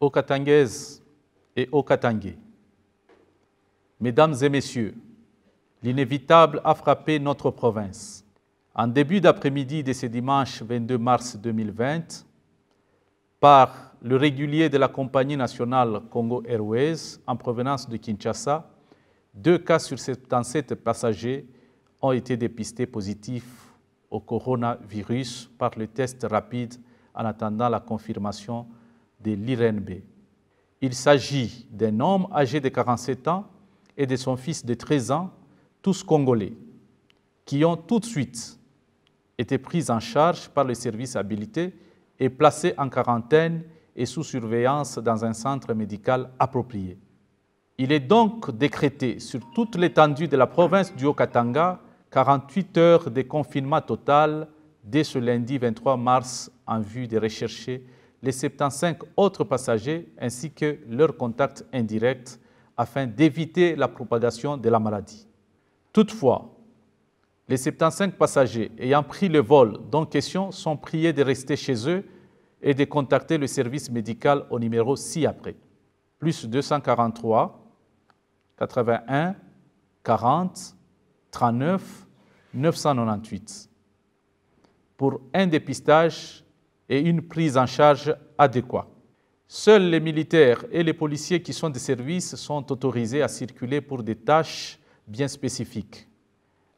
Okatangaises et Okatangais, Mesdames et Messieurs, l'inévitable a frappé notre province. En début d'après-midi de ce dimanche 22 mars 2020, par le régulier de la compagnie nationale Congo Airways en provenance de Kinshasa, 2 cas sur 77 passagers ont été dépistés positifs au coronavirus par le test rapide en attendant la confirmation de l'IRNB. Il s'agit d'un homme âgé de 47 ans et de son fils de 13 ans, tous congolais, qui ont tout de suite été pris en charge par les services habilités et placés en quarantaine et sous surveillance dans un centre médical approprié. Il est donc décrété sur toute l'étendue de la province du Haut-Katanga 48 heures de confinement total dès ce lundi 23 mars en vue de rechercher les 75 autres passagers ainsi que leurs contacts indirects afin d'éviter la propagation de la maladie. Toutefois, les 75 passagers ayant pris le vol dont question sont priés de rester chez eux et de contacter le service médical au numéro ci-après, plus 243 81 40 39 998 pour un dépistage et une prise en charge adéquate. Seuls les militaires et les policiers qui sont de service sont autorisés à circuler pour des tâches bien spécifiques.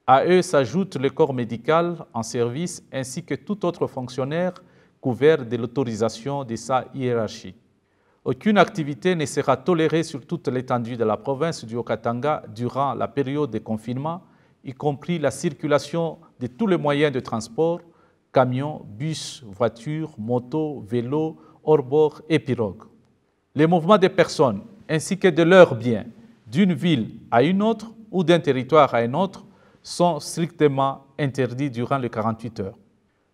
À eux s'ajoute le corps médical en service ainsi que tout autre fonctionnaire couvert de l'autorisation de sa hiérarchie. Aucune activité ne sera tolérée sur toute l'étendue de la province du Haut-Katanga durant la période de confinement, y compris la circulation de tous les moyens de transport, camions, bus, voitures, motos, vélos, hors-bord et pirogues. Les mouvements des personnes ainsi que de leurs biens d'une ville à une autre ou d'un territoire à un autre sont strictement interdits durant les 48 heures.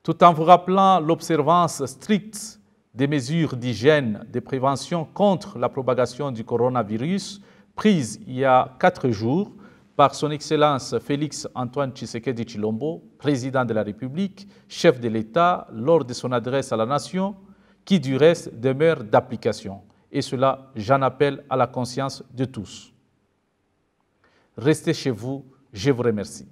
Tout en vous rappelant l'observance stricte des mesures d'hygiène, de prévention contre la propagation du coronavirus prises il y a 4 jours par son Excellence Félix Antoine Tshisekedi Tshilombo, président de la République, chef de l'État, lors de son adresse à la nation, qui du reste demeure d'application. Et cela, j'en appelle à la conscience de tous. Restez chez vous, je vous remercie.